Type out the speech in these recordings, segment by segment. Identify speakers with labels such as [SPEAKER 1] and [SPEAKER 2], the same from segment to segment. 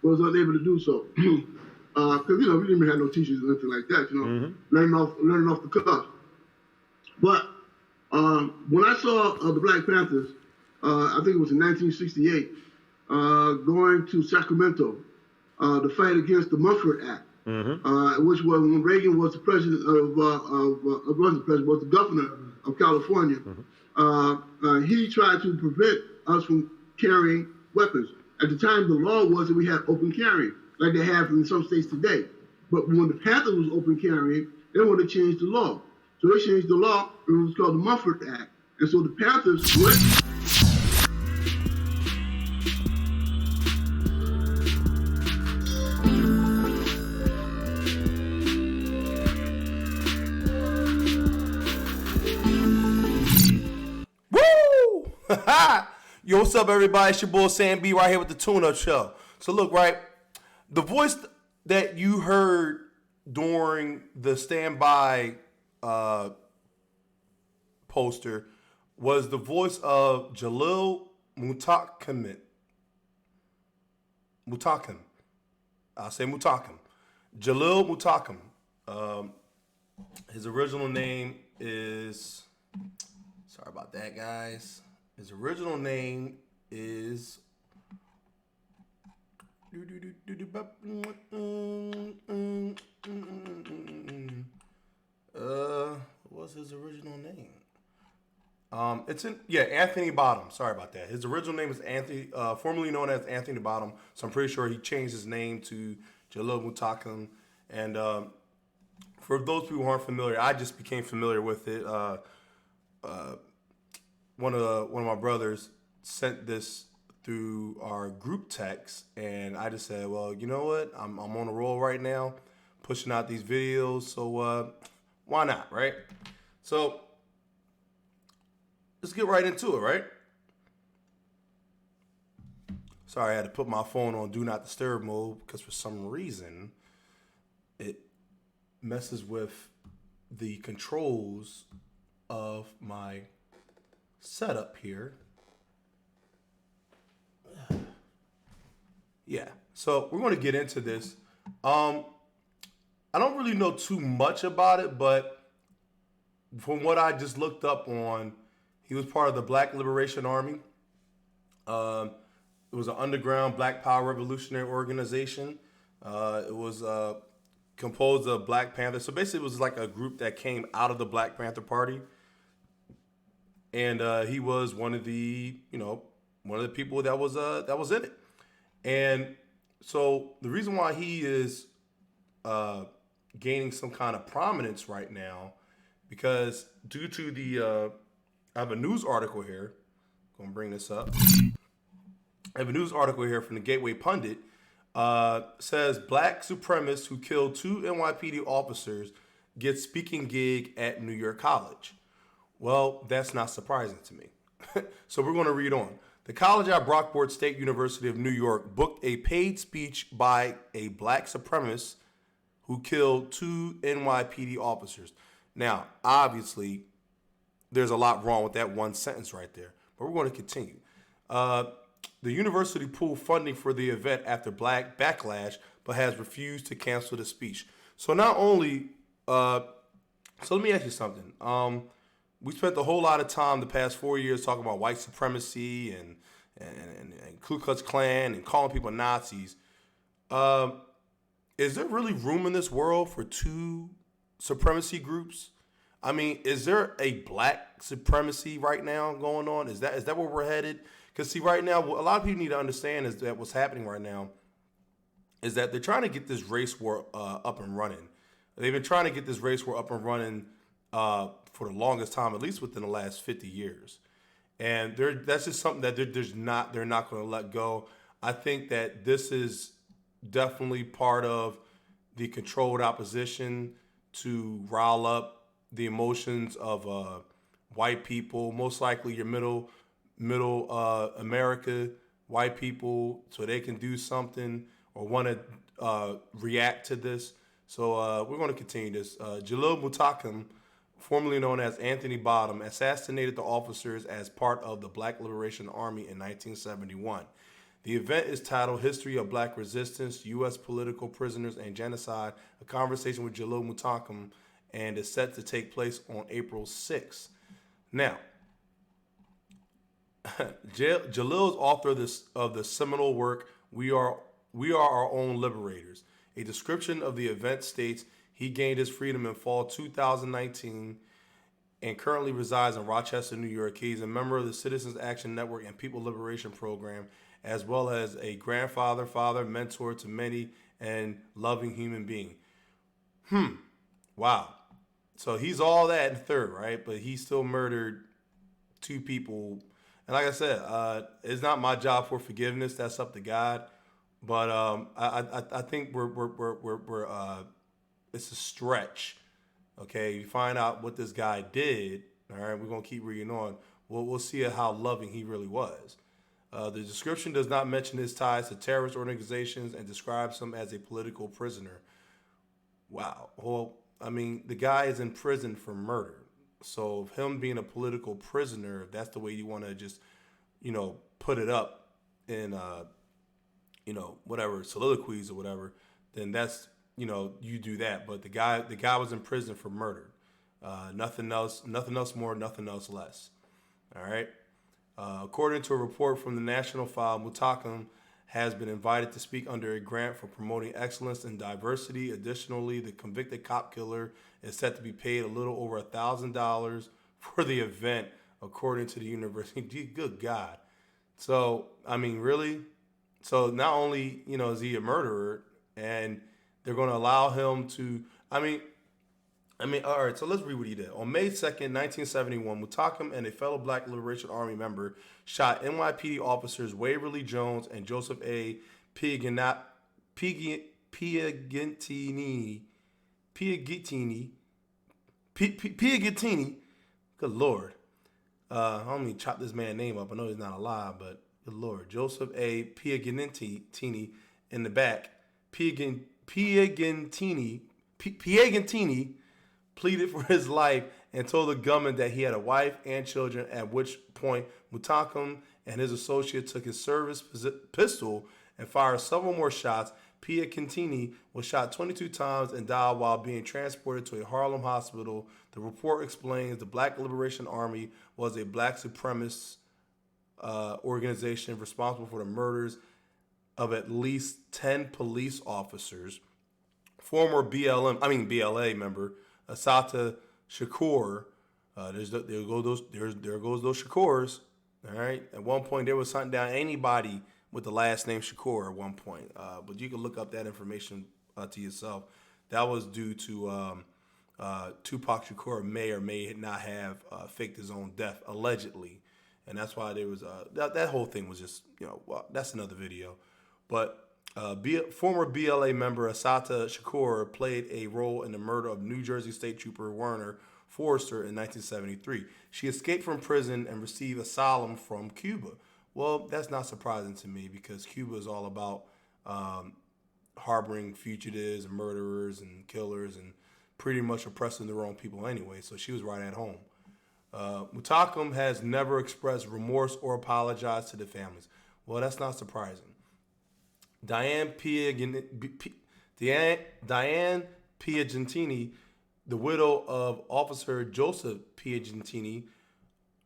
[SPEAKER 1] was unable to do so. Because we didn't even have no teachers or anything like that. Learning off the cuff. But when I saw the Black Panthers, I think it was in 1968, going to Sacramento to fight against the Mumford Act, which was when Reagan was the president was the governor of California. He tried to prevent us from carrying weapons. At the time, the law was that we had open carrying, like they have in some states today. But when the Panthers was open carrying, they wanted to change the law. So they changed the law, and it was called the Mumford Act. And so the Panthers went.
[SPEAKER 2] Woo! Yo, what's up, everybody? It's your boy Sam B right here with the Tune Up Show. So look, right, the voice that you heard during the standby poster was the voice of Jalil Mutakim. I'll say Mutakim. Jalil Mutakim. His original name is... Sorry about that, guys. His original name is... What's his original name? Anthony Bottom. Sorry about that. His original name is Anthony, formerly known as Anthony Bottom. So I'm pretty sure he changed his name to Jalil Mutakim. And for those people who aren't familiar, I just became familiar with it. One of my brothers sent this through our group text, and I just said, well, you know what? I'm on a roll right now, pushing out these videos, so why not, right? So let's get right into it, right? Sorry, I had to put my phone on Do Not Disturb mode because for some reason it messes with the controls of my setup here. Yeah, so we're going to get into this. I don't really know too much about it, but from what I just looked up on, he was part of the Black Liberation Army. It was an underground Black Power revolutionary organization. It was composed of Black Panthers. So basically, it was like a group that came out of the Black Panther Party, and he was one of the people that was in it. And so the reason why he is gaining some kind of prominence right now, because due to the, I have a news article here. I'm going to bring this up. I have a news article here from the Gateway Pundit. Says Black supremacists who killed 2 NYPD officers get speaking gig at New York College. Well, that's not surprising to me. So we're going to read on. The college at Brockport State University of New York booked a paid speech by a black supremacist who killed 2 NYPD officers. Now, obviously, there's a lot wrong with that one sentence right there, but we're going to continue. The university pulled funding for the event after black backlash, but has refused to cancel the speech. So not only, so let me ask you something. We spent a whole lot of time the past 4 years talking about white supremacy and Ku Klux Klan and calling people Nazis. Is there really room in this world for 2 supremacy groups? I mean, is there a black supremacy right now going on? Is that where we're headed? Because see, right now, what a lot of people need to understand is that what's happening right now is that they're trying to get this race war up and running. They've been trying to get this race war up and running for the longest time, at least within the last 50 years. And that's just something that they're not going to let go. I think that this is definitely part of the controlled opposition to rile up the emotions of white people, most likely your middle America white people, so they can do something or want to react to this. So we're going to continue this. Jalil Mutakim, formerly known as Anthony Bottom, assassinated the officers as part of the Black Liberation Army in 1971. The event is titled History of Black Resistance, U.S. Political Prisoners, and Genocide, a conversation with Jalil Mutakam, and is set to take place on April 6th. Now, Jalil is author of the seminal work We Are Our Own Liberators. A description of the event states he gained his freedom in fall 2019 and currently resides in Rochester, New York. He is a member of the Citizens Action Network and People Liberation Program, as well as a grandfather, father, mentor to many, and loving human being. Wow. So he's all that in third, right? But he still murdered two people. And like I said, it's not my job for forgiveness. That's up to God. But I think we're it's a stretch. Okay, you find out what this guy did. All right, we're gonna keep reading on. We'll see how loving he really was. The description does not mention his ties to terrorist organizations and describes him as a political prisoner. Wow. Well, I mean, the guy is in prison for murder. So him being a political prisoner, if that's the way you want to just, put it up in, whatever soliloquies or whatever, then that's, you do that. But the guy was in prison for murder. Nothing else more, nothing else less. All right. According to a report from the National File, Mutakam has been invited to speak under a grant for promoting excellence and diversity. Additionally, the convicted cop killer is set to be paid a little over $1,000 for the event, according to the university. Good God. So, I mean, really? So not only, is he a murderer, and they're going to allow him to, I mean, all right, so let's read what he did. On May 2nd, 1971, Mutakam and a fellow Black Liberation Army member shot NYPD officers Waverly Jones and Joseph A. Piagentini. Good Lord. I don't mean chop this man's name up. I know he's not alive, but good Lord. Joseph A. Piagentini in the back. Piagentini pleaded for his life and told the gunman that he had a wife and children, at which point Mutakam and his associate took his service pistol and fired several more shots. Piagentini was shot 22 times and died while being transported to a Harlem hospital. The report explains the Black Liberation Army was a black supremacist organization responsible for the murders of at least 10 police officers. Former BLA member Assata Shakur. There goes those Shakurs. All right. At one point, they was hunting down anybody with the last name Shakur. At one point, but you can look up that information to yourself. That was due to Tupac Shakur may or may not have faked his own death allegedly, and that's why there was that whole thing was just well, that's another video, but. Former BLA member Assata Shakur played a role in the murder of New Jersey State Trooper Werner Forrester in 1973. She escaped from prison and received asylum from Cuba. Well, that's not surprising to me because Cuba is all about harboring fugitives and murderers and killers and pretty much oppressing their own people anyway, so she was right at home. Mutakam has never expressed remorse or apologized to the families. Well, that's not surprising. Diane Piagentini, the widow of Officer Joseph Piagentini,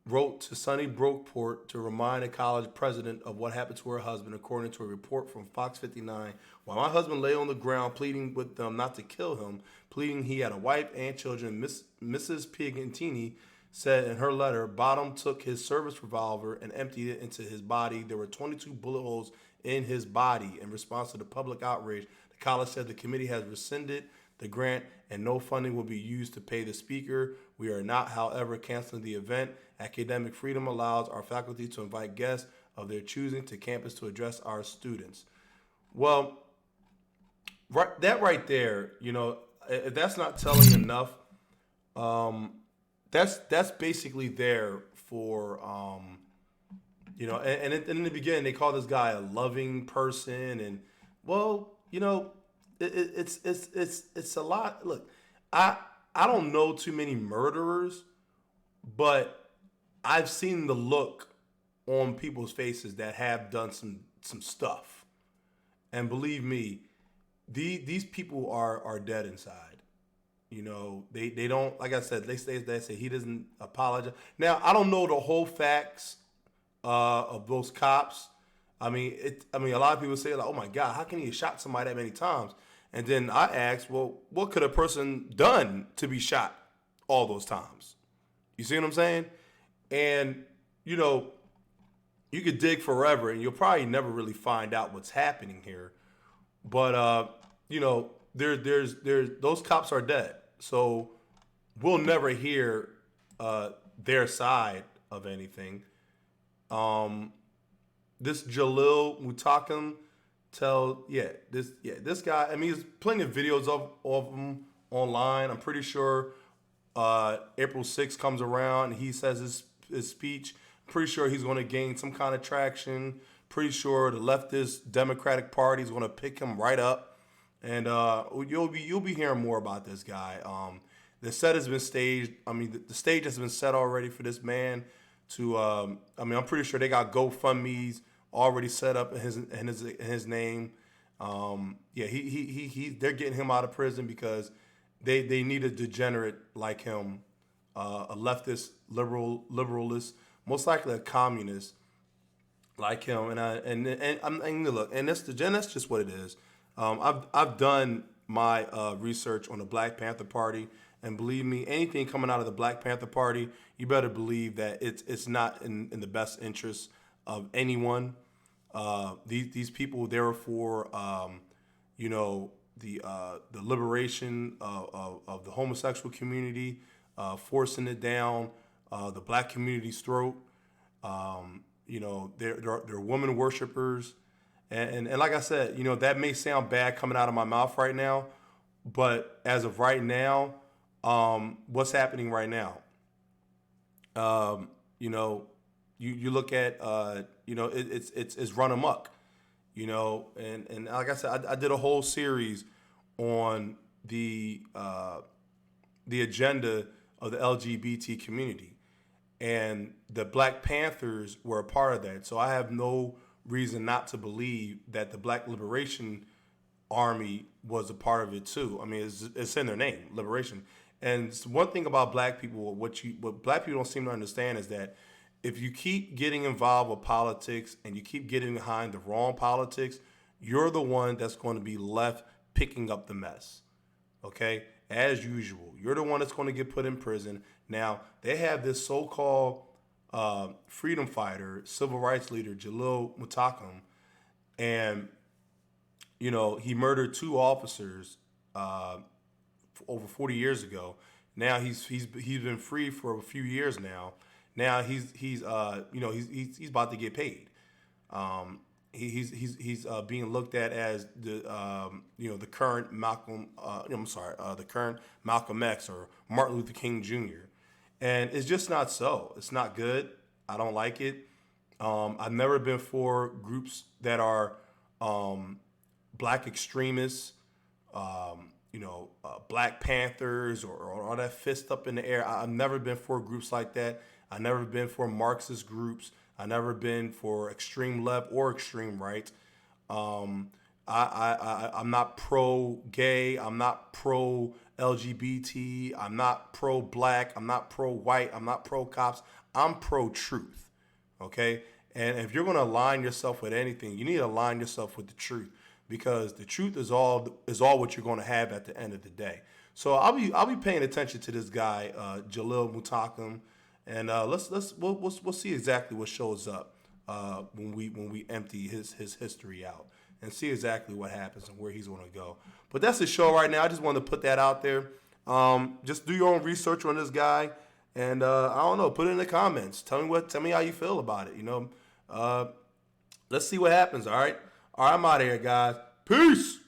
[SPEAKER 2] wrote to Sonny Brookport to remind the college president of what happened to her husband, according to a report from Fox 59. While my husband lay on the ground pleading with them not to kill him, pleading he had a wife and children, Mrs. Piagentini said in her letter, Bottom took his service revolver and emptied it into his body. There were 22 bullet holes in his body. In response to the public outrage, the college said the committee has rescinded the grant and no funding will be used to pay the speaker. We are not, however, canceling the event. Academic freedom allows our faculty to invite guests of their choosing to campus to address our students. Well, that right there, if that's not telling enough, that's basically there for and in the beginning they call this guy a loving person, and well, it's a lot. Look, I don't know too many murderers, but I've seen the look on people's faces that have done some stuff. And believe me, these people are dead inside. You know, they don't, like I said, they say he doesn't apologize. Now, I don't know the whole facts of those cops. I mean, a lot of people say, like, oh my God, how can he have shot somebody that many times? And then I ask, well, what could a person done to be shot all those times? You see what I'm saying? And, you know, you could dig forever and you'll probably never really find out what's happening here. But, you know, there's those cops are dead. So we'll never hear their side of anything. This Jalil Mutakim this guy, I mean, there's plenty of videos of him online. I'm pretty sure April 6th comes around and he says his speech. Pretty sure he's going to gain some kind of traction. Pretty sure the leftist Democratic Party is going to pick him right up. And you'll be hearing more about this guy. The set has been staged. I mean, the stage has been set already for this man to. I'm pretty sure they got GoFundMe's already set up in his name. They're getting him out of prison because they need a degenerate like him, a leftist liberalist, most likely a communist like him. And that's just what it is. I've done my research on the Black Panther Party, and believe me, anything coming out of the Black Panther Party, you better believe that it's not in the best interest of anyone. These people, they're for the liberation of the homosexual community, forcing it down the black community's throat. They're woman worshipers. And like I said, that may sound bad coming out of my mouth right now, but as of right now, what's happening right now? You look at, it's run amok, and like I said, I did a whole series on the agenda of the LGBT community, and the Black Panthers were a part of that. So I have no reason not to believe that the Black Liberation Army was a part of it too. I mean, it's in their name, liberation. And one thing about black people, what black people don't seem to understand is that if you keep getting involved with politics and you keep getting behind the wrong politics, you're the one that's going to be left picking up the mess. Okay? As usual, you're the one that's going to get put in prison. Now, they have this so-called freedom fighter, civil rights leader, Jalil Mutakim, and he murdered 2 officers over 40 years ago. Now he's been free for a few years now. Now he's about to get paid. He's being looked at as the current Malcolm the current Malcolm X or Martin Luther King Jr. And it's just not so. It's not good. I don't like it. I've never been for groups that are black extremists, Black Panthers or all that fist up in the air. I've never been for groups like that. I've never been for Marxist groups. I've never been for extreme left or extreme right. I'm not pro-gay. I'm not pro-LGBT. I'm not pro-black. I'm not pro-white. I'm not pro-cops. I'm pro-truth, okay? And if you're going to align yourself with anything, you need to align yourself with the truth, because the truth is all what you're going to have at the end of the day. So I'll be paying attention to this guy, Jalil Mutakim, and we'll see exactly what shows up when we empty his history out and see exactly what happens and where he's going to go. But that's the show right now. I just wanted to put that out there. Just do your own research on this guy, and I don't know. Put it in the comments. Tell me how you feel about it. Let's see what happens. All right, I'm out of here, guys. Peace.